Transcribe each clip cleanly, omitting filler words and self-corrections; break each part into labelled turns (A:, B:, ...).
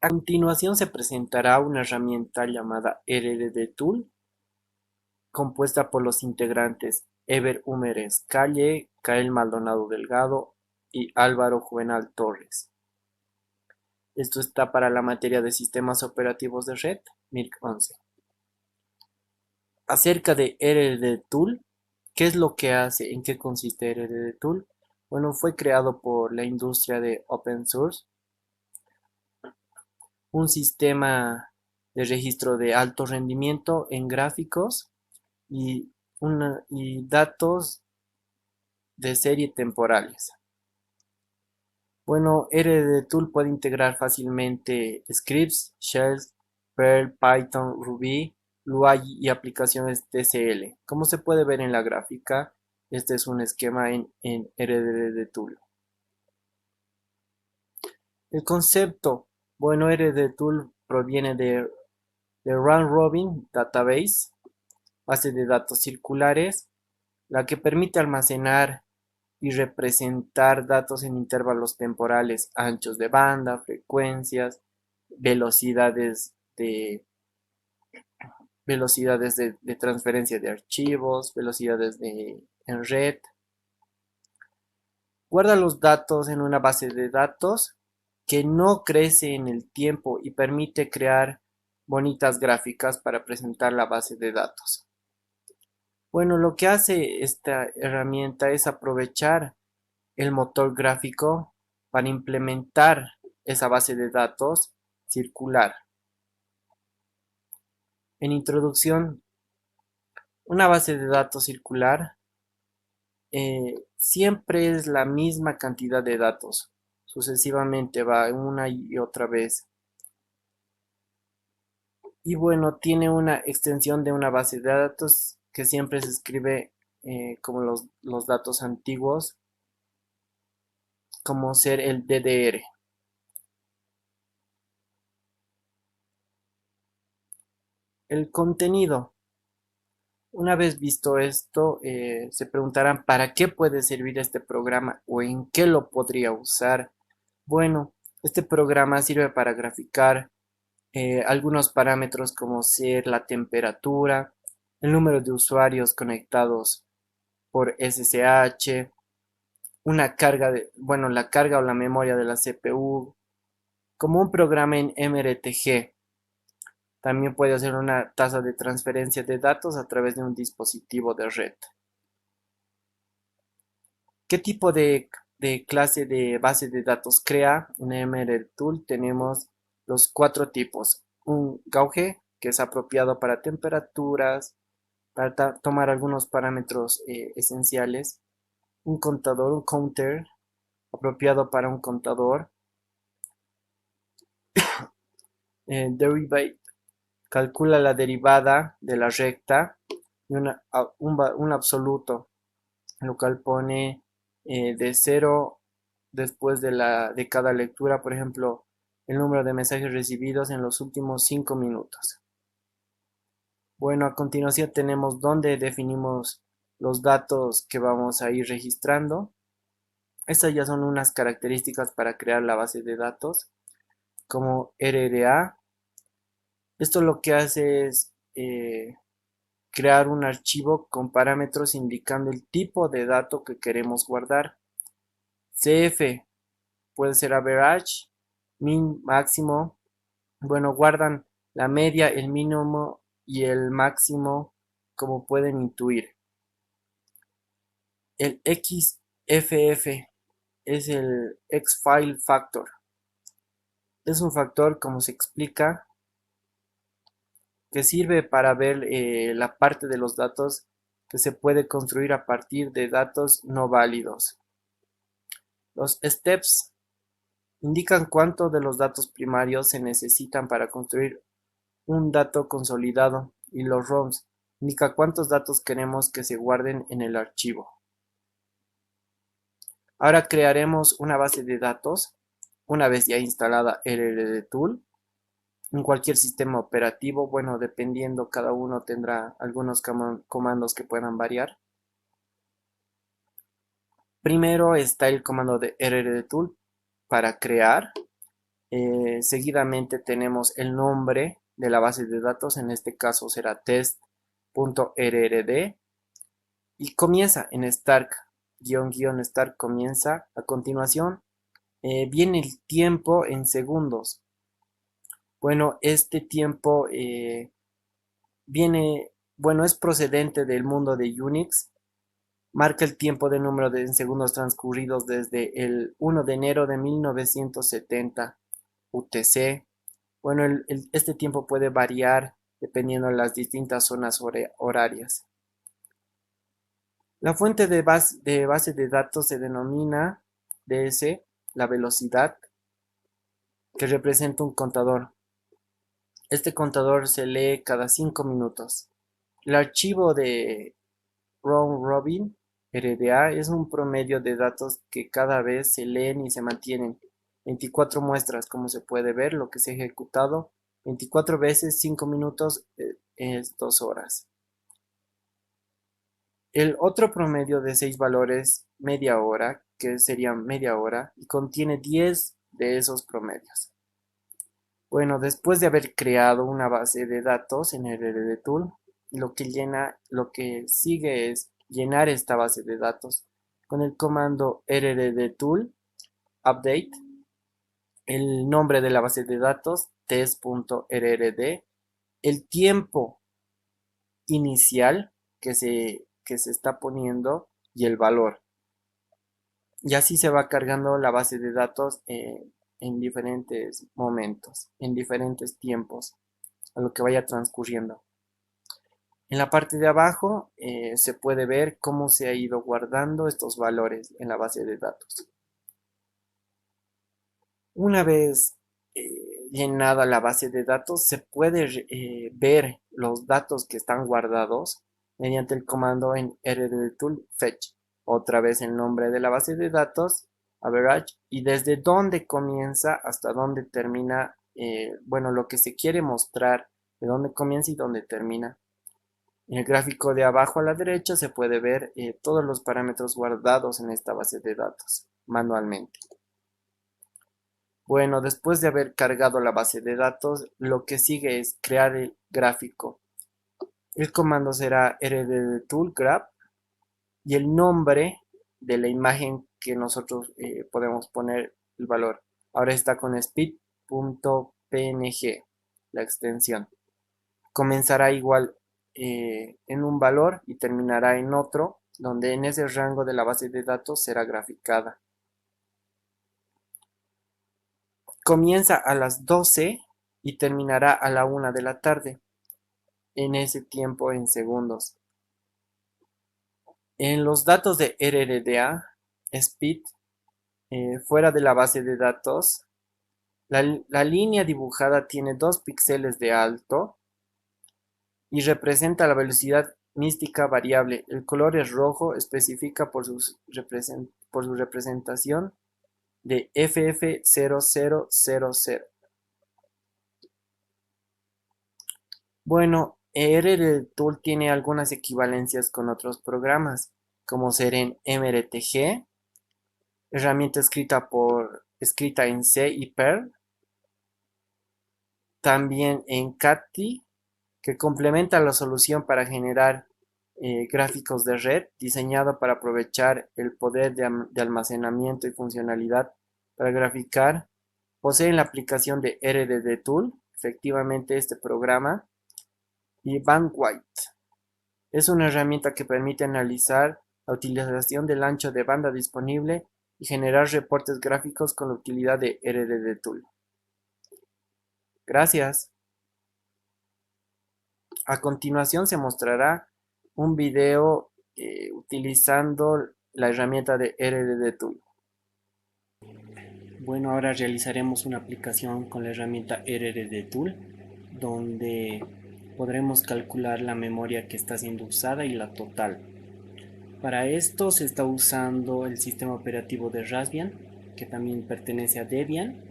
A: A continuación se presentará una herramienta llamada RDTool, compuesta por los integrantes Ever Húmeres Calle, Cael Maldonado Delgado y Álvaro Juvenal Torres. Esto está para la materia de sistemas operativos de red, MIRC 11. Acerca de RDTool, ¿qué es lo que hace? ¿En qué consiste RDTool? Bueno, fue creado por la industria de Open Source, un sistema de registro de alto rendimiento en gráficos y datos de serie temporales. Bueno, RDTool puede integrar fácilmente scripts, shells, Perl, Python, Ruby, Lua y aplicaciones TCL. Como se puede ver en la gráfica, este es un esquema en RDTool. El concepto, bueno, RDTool proviene de Round Robin Database, base de datos circulares, la que permite almacenar y representar datos en intervalos temporales, anchos de banda, frecuencias, velocidades de, velocidades de transferencia de archivos, en red. Guarda los datos en una base de datos que no crece en el tiempo y permite crear bonitas gráficas para presentar la base de datos. Bueno, lo que hace esta herramienta es aprovechar el motor gráfico para implementar esa base de datos circular. En introducción, una base de datos circular siempre es la misma cantidad de datos. Sucesivamente va una y otra vez. Y bueno, tiene una extensión de una base de datos que siempre se escribe como los datos antiguos, como ser el DDR. El contenido. Una vez visto esto, se preguntarán ¿para qué puede servir este programa o en qué lo podría usar? Bueno, este programa sirve para graficar algunos parámetros como ser la temperatura, el número de usuarios conectados por SSH, una carga bueno, la carga o la memoria de la CPU, como un programa en MRTG. También puede hacer una tasa de transferencia de datos a través de un dispositivo de red. ¿Qué tipo de clase de base de datos crea un MRTool? Tenemos los cuatro tipos. Un gauge, que es apropiado para temperaturas, para tomar algunos parámetros esenciales. Un contador, un counter, apropiado para un contador. Derivate, calcula la derivada de la recta. Y un absoluto, lo cual pone de cero después de cada lectura, por ejemplo, el número de mensajes recibidos en los últimos 5 minutos. Bueno, a continuación tenemos donde definimos los datos que vamos a ir registrando. Estas ya son unas características para crear la base de datos, como RDA. Esto lo que hace es crear un archivo con parámetros indicando el tipo de dato que queremos guardar. CF puede ser average, min, máximo. Bueno, guardan la media, el mínimo y el máximo, como pueden intuir. El XFF es el X-File Factor. Es un factor, como se explica, que sirve para ver la parte de los datos que se puede construir a partir de datos no válidos. Los steps indican cuánto de los datos primarios se necesitan para construir un dato consolidado y los ROMs indica cuántos datos queremos que se guarden en el archivo. Ahora crearemos una base de datos una vez ya instalada RDTool en cualquier sistema operativo. Bueno, dependiendo, cada uno tendrá algunos comandos que puedan variar. Primero está el comando de RDTool para crear. Seguidamente tenemos el nombre de la base de datos, en este caso será test.rrd, y comienza en Stark, _Stark comienza. A continuación viene el tiempo en segundos. Bueno, este tiempo es procedente del mundo de Unix. Marca el tiempo de número de segundos transcurridos desde el 1 de enero de 1970 UTC. Bueno, este tiempo puede variar dependiendo de las distintas zonas horarias. La fuente de base de datos se denomina DS, la velocidad, que representa un contador. Este contador se lee cada 5 minutos. El archivo de round robin RDA es un promedio de datos que cada vez se leen y se mantienen. 24 muestras, como se puede ver, lo que se ha ejecutado. 24 veces 5 minutos es 2 horas. El otro promedio de 6 valores media hora, que sería media hora, y contiene 10 de esos promedios. Bueno, después de haber creado una base de datos en RDTool, lo que sigue es llenar esta base de datos con el comando RDTool update, el nombre de la base de datos test.rrd, el tiempo inicial que se está poniendo y el valor. Y así se va cargando la base de datos en diferentes momentos, en diferentes tiempos, a lo que vaya transcurriendo. En la parte de abajo se puede ver cómo se ha ido guardando estos valores en la base de datos. Una vez llenada la base de datos, se puede ver los datos que están guardados mediante el comando en rddtool fetch. Otra vez el nombre de la base de datos, average, y desde dónde comienza hasta dónde termina, lo que se quiere mostrar, de dónde comienza y dónde termina. En el gráfico de abajo a la derecha se puede ver todos los parámetros guardados en esta base de datos manualmente. Bueno, después de haber cargado la base de datos, lo que sigue es crear el gráfico. El comando será rddtoolgraph y el nombre de la imagen que nosotros podemos poner el valor. Ahora está con speed.png, la extensión. Comenzará igual en un valor y terminará en otro, donde en ese rango de la base de datos será graficada. Comienza a las 12 y terminará a la 1 de la tarde, en ese tiempo en segundos. En los datos de RRDA, speed, fuera de la base de datos, la línea dibujada tiene 2 píxeles de alto y representa la velocidad mística variable. El color es rojo, especifica por su representación de FF0000. Bueno, RRTool tiene algunas equivalencias con otros programas, como ser en MRTG, herramienta escrita en C y Perl, también en CATTI, que complementa la solución para generar gráficos de red, diseñado para aprovechar el poder de almacenamiento y funcionalidad para graficar. Posee la aplicación de RDTool, efectivamente este programa, y Bandwidth. Es una herramienta que permite analizar la utilización del ancho de banda disponible y generar reportes gráficos con la utilidad de RDTool. Gracias. A continuación se mostrará un video utilizando la herramienta de RDTool. Bueno, ahora realizaremos una aplicación con la herramienta RDTool, donde podremos calcular la memoria que está siendo usada y la total. Para esto se está usando el sistema operativo de Raspbian, que también pertenece a Debian,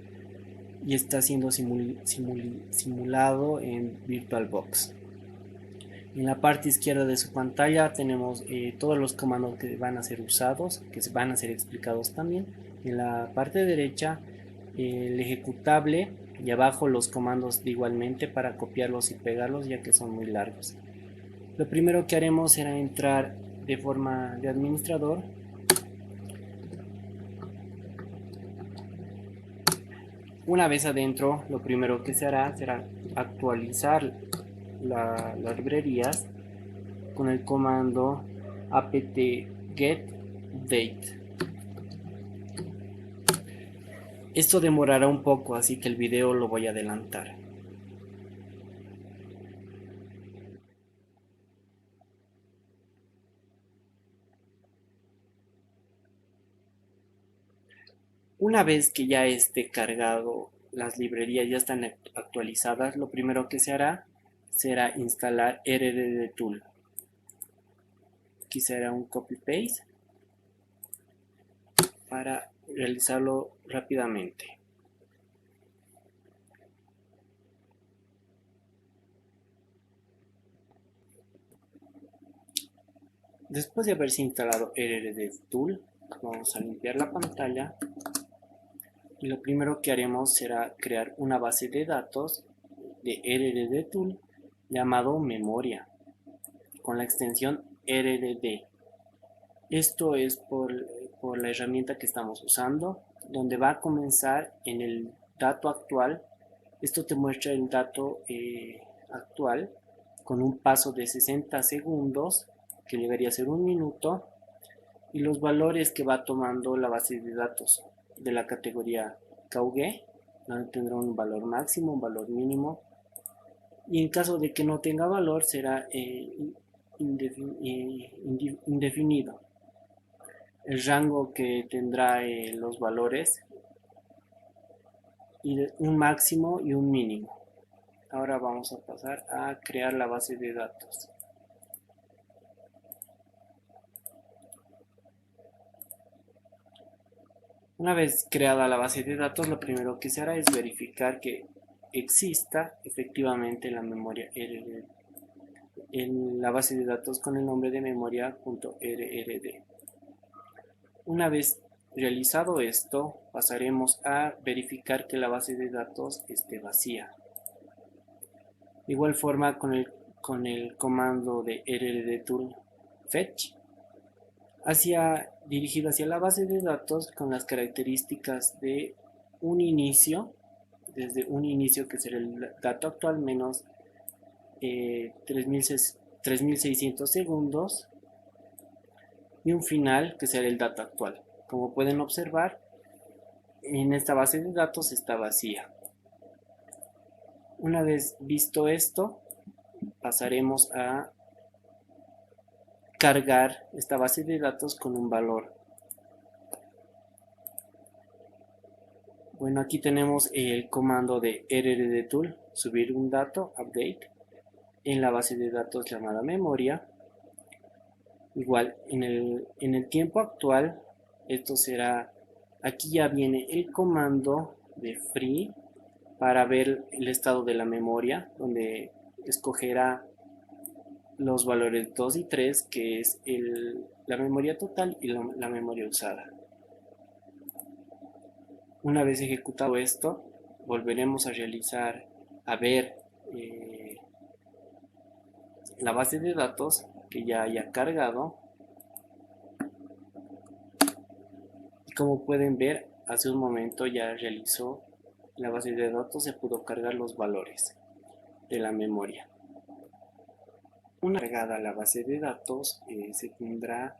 A: y está siendo simulado en VirtualBox. En la parte izquierda de su pantalla tenemos todos los comandos que van a ser usados, que van a ser explicados también. En la parte derecha el ejecutable y abajo los comandos igualmente para copiarlos y pegarlos, ya que son muy largos. Lo primero que haremos será entrar de forma de administrador. Una vez adentro, lo primero que se hará será actualizar las librerías con el comando apt-get update. Esto demorará un poco, así que el video lo voy a adelantar. Una vez que ya esté cargado, las librerías ya están actualizadas, lo primero que se hará será instalar RDDTool. Aquí será un copy-paste para realizarlo rápidamente. Después de haberse instalado RDDTool, vamos a limpiar la pantalla y lo primero que haremos será crear una base de datos de RDDTool llamado memoria con la extensión RDD. Esto es por la herramienta que estamos usando, donde va a comenzar en el dato actual. Esto te muestra el dato actual con un paso de 60 segundos, que debería ser un minuto, y los valores que va tomando la base de datos de la categoría KUG, donde tendrá un valor máximo, un valor mínimo, y en caso de que no tenga valor será indefinido. El rango que tendrá los valores, y un máximo y un mínimo. Ahora vamos a pasar a crear la base de datos. Una vez creada la base de datos, lo primero que se hará es verificar que exista efectivamente la memoria en la base de datos con el nombre de memoria.rrd. Una vez realizado esto, pasaremos a verificar que la base de datos esté vacía. De igual forma, con el comando de rrdtool fetch, dirigido hacia la base de datos con las características de un inicio, desde un inicio que será el dato actual menos 3600 segundos, y un final que será el dato actual. Como pueden observar, en esta base de datos está vacía. Una vez visto esto, pasaremos a cargar esta base de datos con un valor. Bueno, aquí tenemos el comando de rrdtool, subir un dato, update, en la base de datos llamada memoria. Igual, en el tiempo actual, esto será, aquí ya viene el comando de free para ver el estado de la memoria, donde escogerá los valores 2 y 3, que es la memoria total y la memoria usada. Una vez ejecutado esto, volveremos a ver la base de datos que ya haya cargado. Y como pueden ver, hace un momento ya realizó la base de datos, se pudo cargar los valores de la memoria. Una vez cargada la base de datos, se tendrá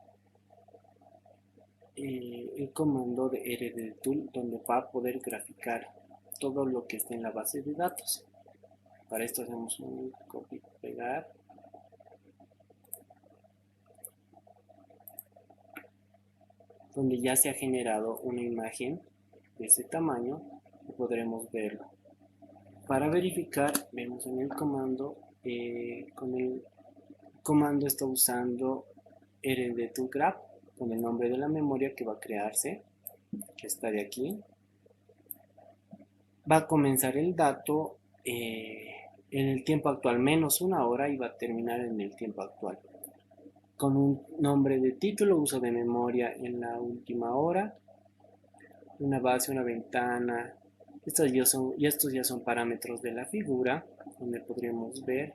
A: el comando de rrdtool, donde va a poder graficar todo lo que está en la base de datos. Para esto hacemos un copy pegar, donde ya se ha generado una imagen de ese tamaño y podremos verlo. Para verificar, vemos en el comando, con el comando está usando rrdtoolgraph con el nombre de la memoria que va a crearse, que está de aquí. Va a comenzar el dato en el tiempo actual menos una hora y va a terminar en el tiempo actual. Con un nombre de título, uso de memoria en la última hora, una base, una ventana Estos ya son parámetros de la figura, donde podríamos ver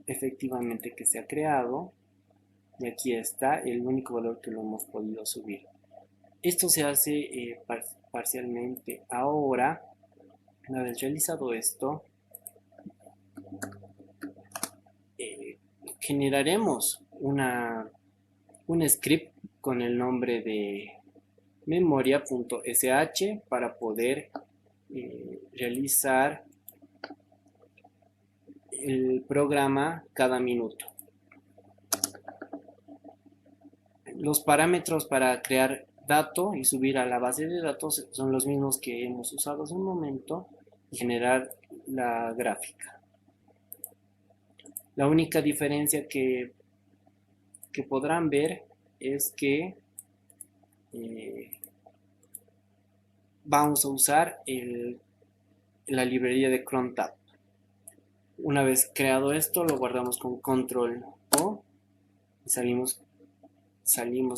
A: efectivamente que se ha creado. Y aquí está el único valor que lo hemos podido subir. Esto se hace parcialmente. Ahora, una vez realizado esto, generaremos un script con el nombre de memoria.sh para poder realizar el programa cada minuto. Los parámetros para crear dato y subir a la base de datos son los mismos que hemos usado hace un momento y generar la gráfica. La única diferencia que podrán ver es que vamos a usar la librería de crontab. Una vez creado esto, lo guardamos con control O y salimos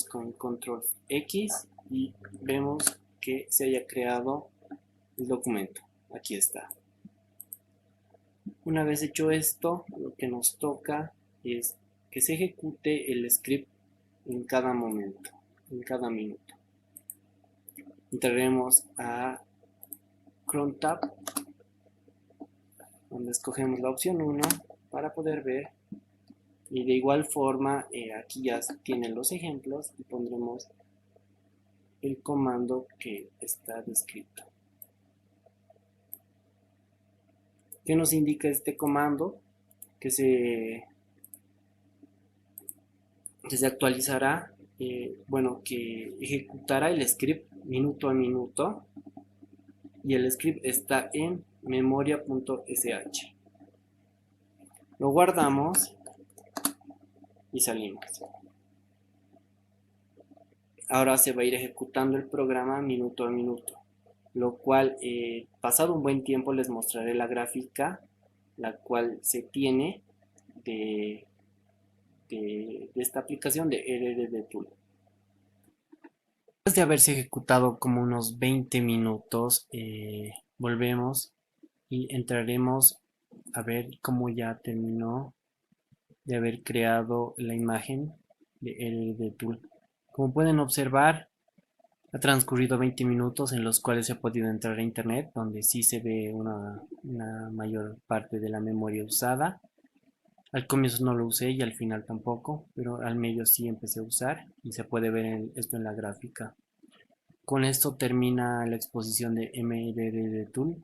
A: con control X y vemos que se haya creado el documento. Aquí está. Una vez hecho esto, lo que nos toca es que se ejecute el script en cada momento, en cada minuto. Entraremos a crontab, donde escogemos la opción 1 para poder ver, y de igual forma aquí ya tienen los ejemplos y pondremos el comando que está descrito. ¿Qué nos indica este comando? Que se actualizará, bueno, que ejecutará el script minuto a minuto, y el script está en memoria.sh. Lo guardamos y salimos. Ahora se va a ir ejecutando el programa minuto a minuto, lo cual pasado un buen tiempo les mostraré la gráfica la cual se tiene de esta aplicación de RDD Tool. Después de haberse ejecutado como unos 20 minutos, volvemos y entraremos a ver cómo ya terminó de haber creado la imagen de RDD Tool. Como pueden observar, ha transcurrido 20 minutos en los cuales se ha podido entrar a internet, donde sí se ve una mayor parte de la memoria usada. Al comienzo no lo usé y al final tampoco, pero al medio sí empecé a usar y se puede ver esto en la gráfica. Con esto termina la exposición de MRDD Tool.